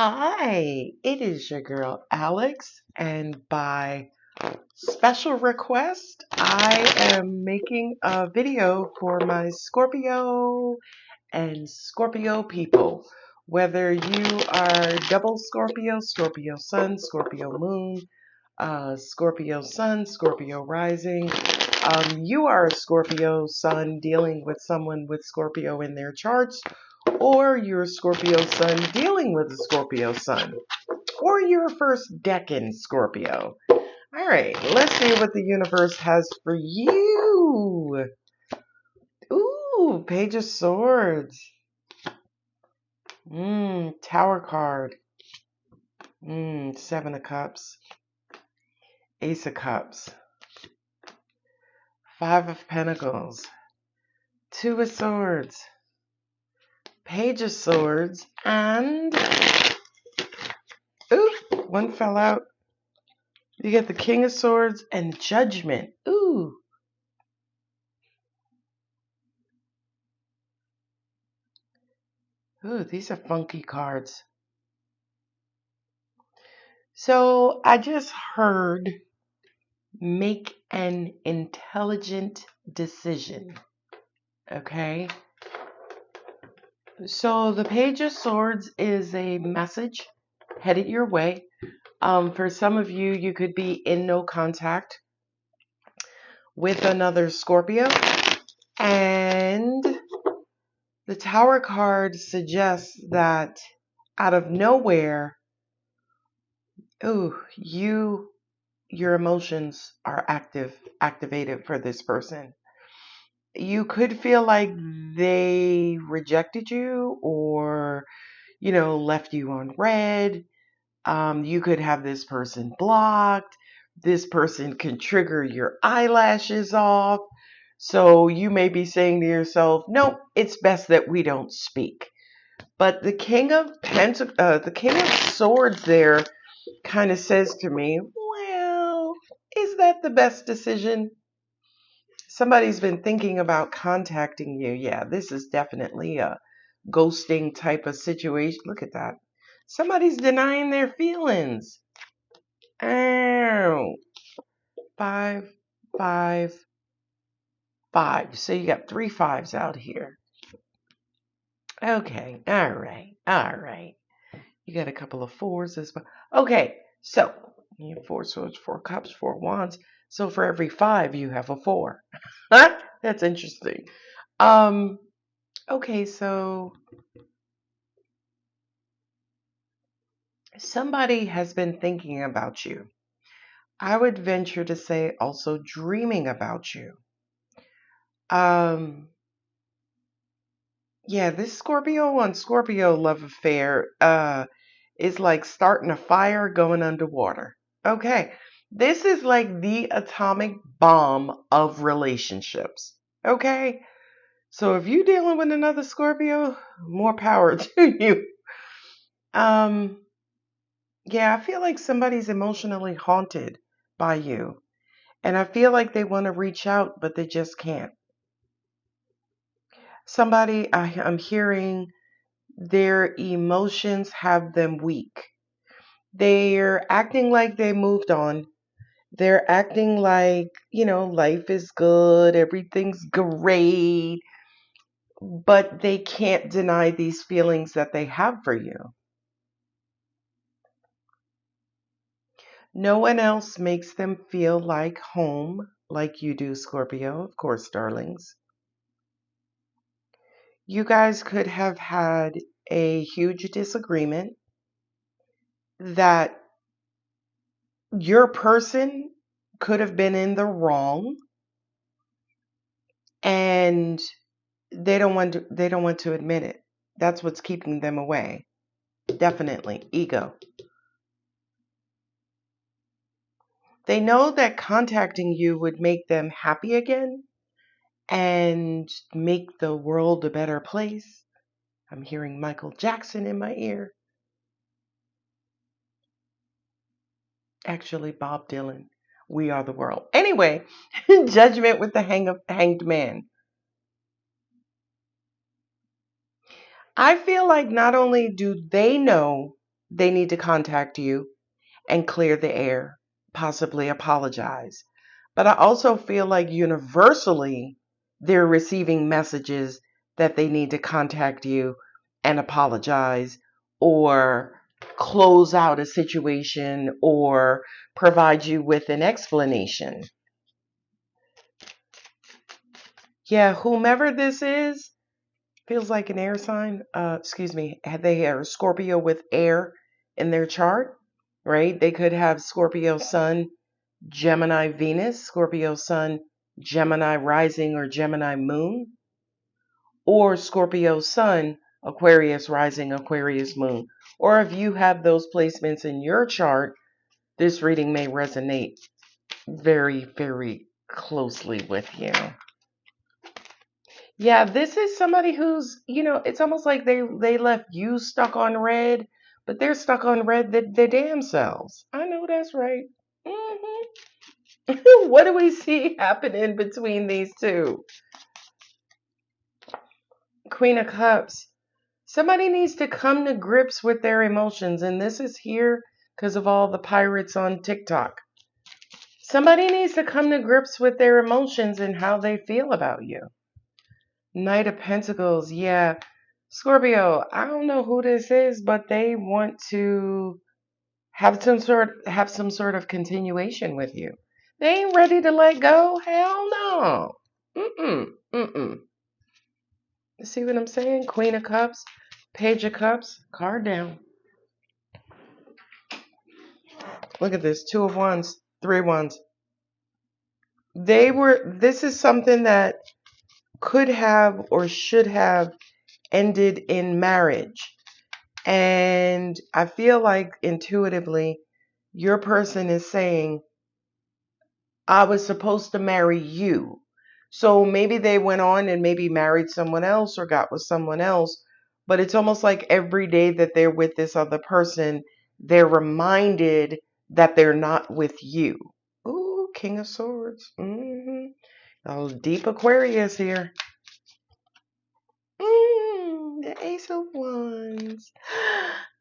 Hi, it is your girl Alex, and by special request, I am making a video for my Scorpio and Scorpio people. Whether you are double Scorpio, Scorpio Sun, Scorpio Moon, Scorpio Sun, Scorpio Rising, you are a Scorpio Sun dealing with someone with Scorpio in their charts, or you're a Scorpio Sun dealing with a Scorpio Sun, or you're a first decan Scorpio. All right, let's see what the universe has for you. Ooh, Page of Swords. Tower card. Seven of Cups. Ace of Cups. Five of Pentacles. Two of Swords. Page of Swords. And ooh, one fell out. You get the King of Swords and Judgment. Ooh. Ooh, these are funky cards. So I just heard make an intelligent decision. Okay. So the Page of Swords is a message headed your way. For some of you, you could be in no contact with another Scorpio. And the Tower card suggests that out of nowhere, your emotions are activated for this person. You could feel like they rejected you or, left you on red. You could have this person blocked. This person can trigger your eyelashes off. So you may be saying to yourself, nope, it's best that we don't speak. But the King of Swords there kind of says to me, well, is that the best decision? Somebody's been thinking about contacting you. Yeah, this is definitely a ghosting type of situation. Look at that. Somebody's denying their feelings. Ow. 5, 5, 5. So you got 3 5s out here. Okay. All right. You got a couple of 4s as well. Okay. So you have 4 swords, 4 cups, 4 wands. So for every 5, you have a 4. That's interesting. Okay, so somebody has been thinking about you. I would venture to say also dreaming about you. Yeah, this Scorpio on Scorpio love affair is like starting a fire going underwater. Okay. This is like the atomic bomb of relationships. Okay. So if you're dealing with another Scorpio, more power to you. Yeah, I feel like somebody's emotionally haunted by you. And I feel like they want to reach out, but they just can't. I'm hearing their emotions have them weak. They're acting like they moved on. They're acting like, life is good, everything's great, but they can't deny these feelings that they have for you. No one else makes them feel like home like you do, Scorpio, of course, darlings. You guys could have had a huge disagreement that your person could have been in the wrong, and they don't want to admit it. That's what's keeping them away. Definitely ego. They know that contacting you would make them happy again and make the world a better place. I'm hearing Michael Jackson in my ear. Actually, Bob Dylan. We are the world. Anyway, Judgment with the hanged man. I feel like not only do they know they need to contact you and clear the air, possibly apologize. But I also feel like universally they're receiving messages that they need to contact you and apologize or close out a situation or provide you with an explanation. Yeah, whomever this is feels like an air sign. They are Scorpio with air in their chart, right? They could have Scorpio Sun, Gemini Venus, Scorpio Sun, Gemini Rising or Gemini Moon, or Scorpio Sun, Aquarius Rising, Aquarius Moon. Or if you have those placements in your chart, this reading may resonate very, very closely with you. Yeah, this is somebody who's, it's almost like they left you stuck on red, but they're stuck on red their damn selves. I know that's right. What do we see happening between these two? Queen of Cups. Somebody needs to come to grips with their emotions, and this is here because of all the pirates on TikTok. Somebody needs to come to grips with their emotions and how they feel about you. Knight of Pentacles, yeah. Scorpio, I don't know who this is, but they want to have some sort of continuation with you. They ain't ready to let go. Hell no. Mm-mm. See what I'm saying? Queen of Cups, Page of Cups, card down. Look at this. 2 of Wands, 3 of Wands. This is something that could have or should have ended in marriage. And I feel like intuitively, your person is saying, I was supposed to marry you. So maybe they went on and maybe married someone else or got with someone else. But it's almost like every day that they're with this other person, they're reminded that they're not with you. Ooh, King of Swords. Oh, deep Aquarius here. The Ace of Wands.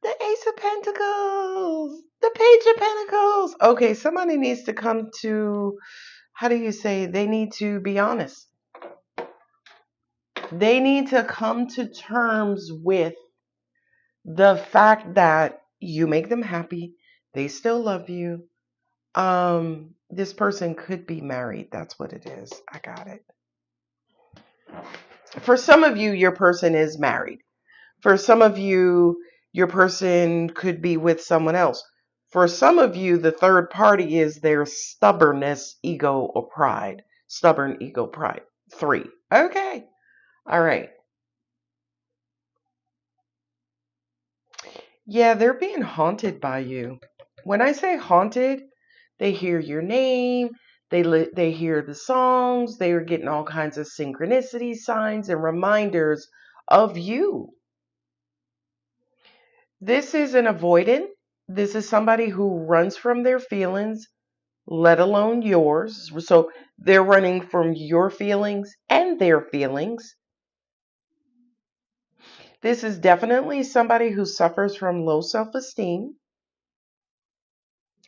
The Ace of Pentacles. The Page of Pentacles. Okay, somebody needs to come to, how do you say, they need to be honest. They need to come to terms with the fact that you make them happy. They still love you. This person could be married. That's what it is. I got it. For some of you, your person is married. For some of you, your person could be with someone else. For some of you, the third party is their stubbornness, ego, or pride. Stubborn, ego, pride. 3. Okay. All right. Yeah, they're being haunted by you. When I say haunted, they hear your name. They hear the songs. They are getting all kinds of synchronicity signs and reminders of you. This is an avoidant. This is somebody who runs from their feelings, let alone yours. So they're running from your feelings and their feelings. This is definitely somebody who suffers from low self-esteem.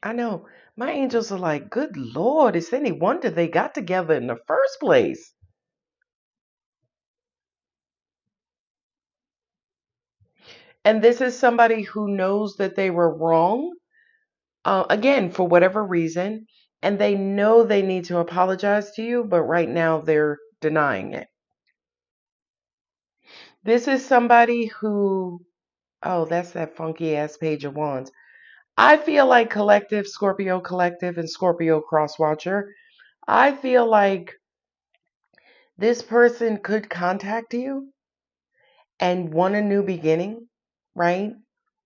I know. My angels are like, good Lord, it's any wonder they got together in the first place. And this is somebody who knows that they were wrong, again, for whatever reason, and they know they need to apologize to you, but right now they're denying it. This is somebody who, oh, that's that funky ass Page of Wands. I feel like Scorpio Collective, and Scorpio Crosswatcher, I feel like this person could contact you and want a new beginning, right?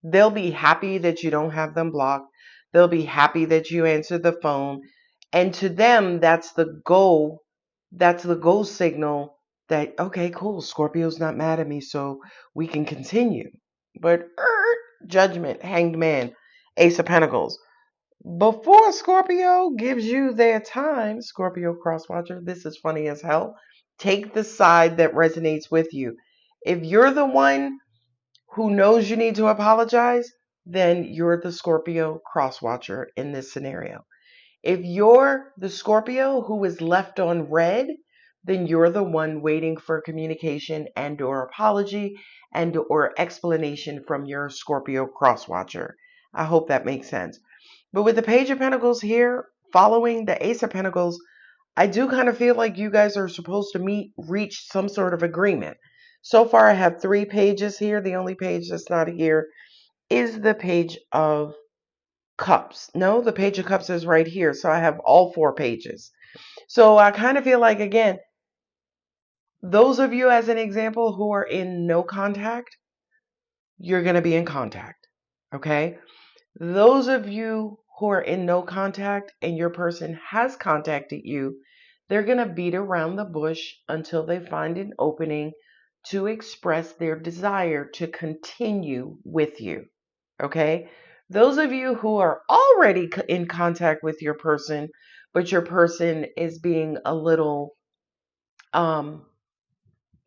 They'll be happy that you don't have them blocked. They'll be happy that you answer the phone. And to them, that's the go. That's the go signal that, okay, cool, Scorpio's not mad at me, so we can continue. But Judgment, Hanged Man, Ace of Pentacles. Before Scorpio gives you their time, Scorpio Crosswatcher, this is funny as hell. Take the side that resonates with you. If you're the one who knows you need to apologize, then you're the Scorpio cross watcher in this scenario. If you're the Scorpio who is left on red, then you're the one waiting for communication and or apology and or explanation from your Scorpio cross watcher. I hope that makes sense. But with the Page of Pentacles here, following the Ace of Pentacles, I do kind of feel like you guys are supposed to reach some sort of agreement. So far, I have 3 pages here. The only page that's not here is the Page of Cups. No, the Page of Cups is right here. So I have all 4 pages. So I kind of feel like, again, those of you, as an example, who are in no contact, you're going to be in contact. Okay? Those of you who are in no contact and your person has contacted you, they're going to beat around the bush until they find an opening to express their desire to continue with you. Okay? Those of you who are already in contact with your person, but your person is being a little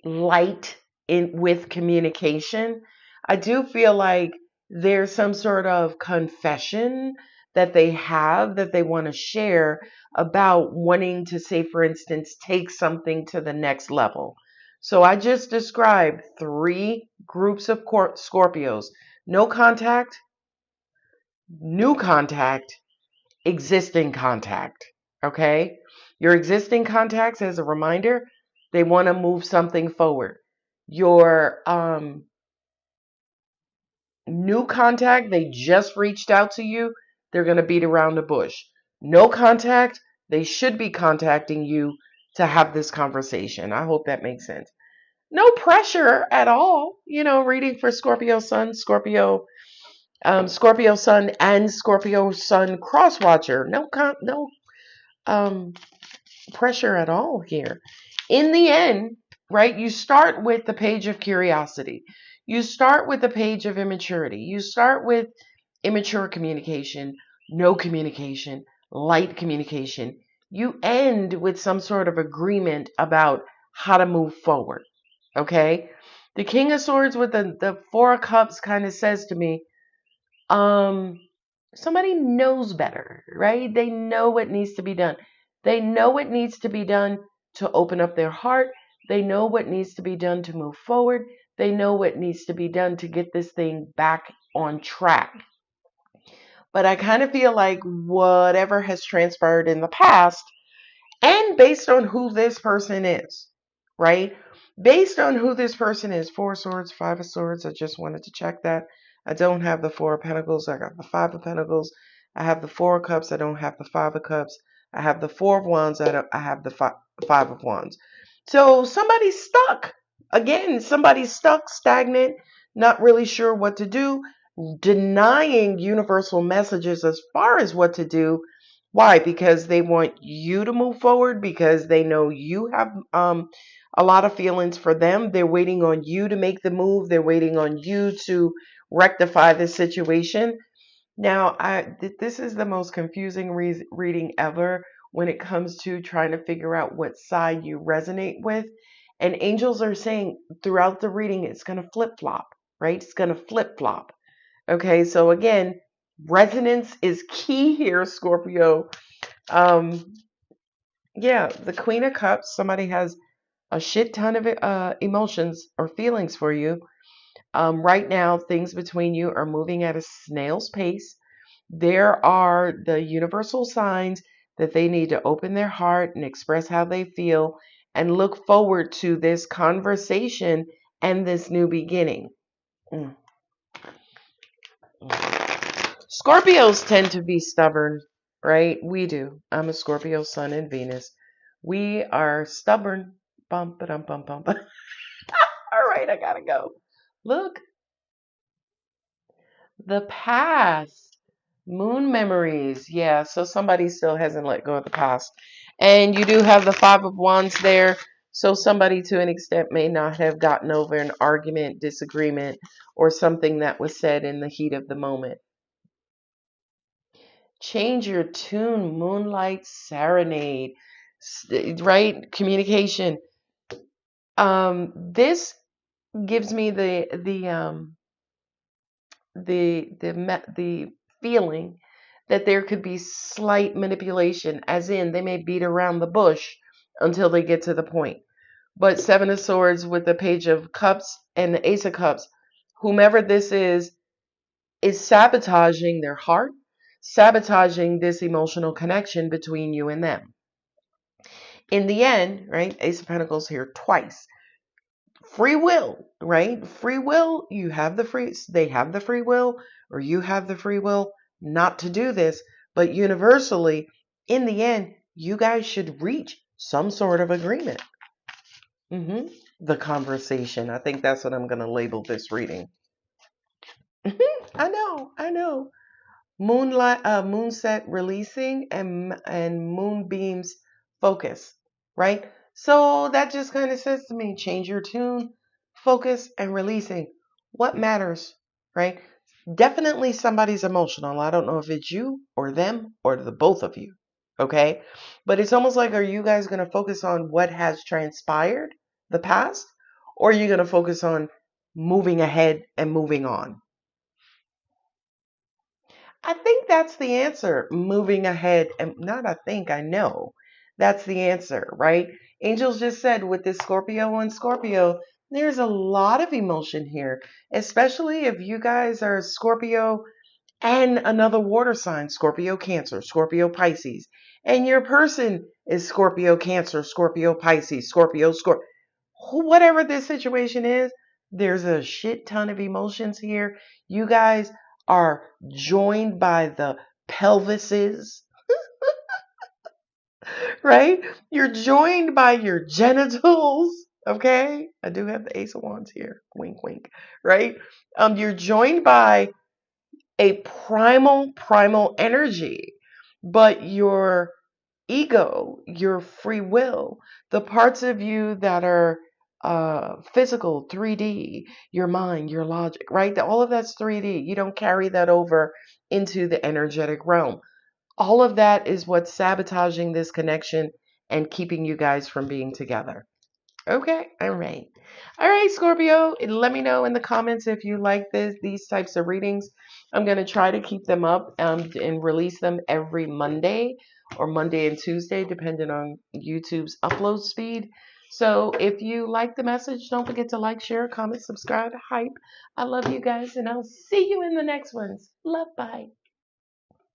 light with communication, I do feel like there's some sort of confession that they have that they want to share about wanting to, say, for instance, take something to the next level. So I just described 3 groups of Scorpios: no contact, new contact, existing contact. Okay? Your existing contacts, as a reminder, they want to move something forward. Your new contact, they just reached out to you, they're going to beat around the bush. No contact, they should be contacting you to have this conversation. I hope that makes sense. No pressure at all. You know, reading for Scorpio Sun, Scorpio Sun and Scorpio Sun cross watcher. No pressure at all here. In the end, right, you start with the Page of Curiosity. You start with the Page of Immaturity. You start with immature communication, no communication, light communication. You end with some sort of agreement about how to move forward. Okay? The King of Swords with the 4 of Cups kind of says to me, somebody knows better, right? They know what needs to be done. They know what needs to be done to open up their heart. They know what needs to be done to move forward. They know what needs to be done to get this thing back on track. But I kind of feel like whatever has transpired in the past, and based on who this person is, right? Based on who this person is, 4 of Swords, 5 of Swords, I just wanted to check that. I don't have the 4 of Pentacles. I got the 5 of Pentacles. I have the 4 of Cups. I don't have the 5 of Cups. I have the 4 of Wands. I have the 5 of Wands. So somebody's stuck. Again, somebody's stuck, stagnant, not really sure what to do, denying universal messages as far as what to do. Why? Because they want you to move forward, because they know you have a lot of feelings for them. They're waiting on you to make the move. They're waiting on you to rectify this situation. Now, this is the most confusing reading ever when it comes to trying to figure out what side you resonate with. And angels are saying throughout the reading, it's going to flip-flop, right? It's going to flip-flop. Okay, so again, resonance is key here, Scorpio. Yeah, the Queen of Cups, somebody has a shit ton of emotions or feelings for you. Right now, things between you are moving at a snail's pace. There are the universal signs that they need to open their heart and express how they feel and look forward to this conversation and this new beginning. Scorpios tend to be stubborn, right? We do. I'm a Scorpio Sun and Venus. We are stubborn. Bum, ba-dum, bum, bum, bum. All right, I gotta go. Look, the past. Moon memories. Yeah, so somebody still hasn't let go of the past. And you do have the 5 of Wands there. So somebody to an extent may not have gotten over an argument, disagreement, or something that was said in the heat of the moment. Change your tune, Moonlight Serenade, right? Communication. This gives me the the feeling that there could be slight manipulation, as in they may beat around the bush until they get to the point. But Seven of Swords with the Page of Cups and the Ace of Cups, whomever this is sabotaging their heart, sabotaging this emotional connection between you and them. In the end, right? Ace of Pentacles here twice. Free will, right? Free will, they have the free will, or you have the free will not to do this. But universally, in the end, you guys should reach some sort of agreement. The conversation. I think that's what I'm going to label this reading. I know. Moonset releasing and moonbeams focus, right? So that just kind of says to me, change your tune, focus, and releasing. What matters, right? Definitely somebody's emotional. I don't know if it's you or them or the both of you, okay? But it's almost like, are you guys going to focus on what has transpired, the past, or are you going to focus on moving ahead and moving on? I think that's the answer. Moving ahead, and not I think, I know. That's the answer, right? Angels just said with this Scorpio on Scorpio, there's a lot of emotion here, especially if you guys are Scorpio and another water sign, Scorpio Cancer, Scorpio Pisces, and your person is Scorpio Cancer, Scorpio Pisces, Scorpio, whatever this situation is, there's a shit ton of emotions here. You guys are joined by the pelvises, right? You're joined by your genitals, okay? I do have the Ace of Wands here. Wink, wink, right? You're joined by a primal energy, but your ego, your free will, the parts of you that are physical, 3D, your mind, your logic, right? All of that's 3D. You don't carry that over into the energetic realm. All of that is what's sabotaging this connection and keeping you guys from being together. Okay, all right. All right, Scorpio, let me know in the comments if you like these types of readings. I'm going to try to keep them up and release them every Monday or Monday and Tuesday, depending on YouTube's upload speed. So if you like the message, don't forget to like, share, comment, subscribe, hype. I love you guys, and I'll see you in the next ones. Love, bye.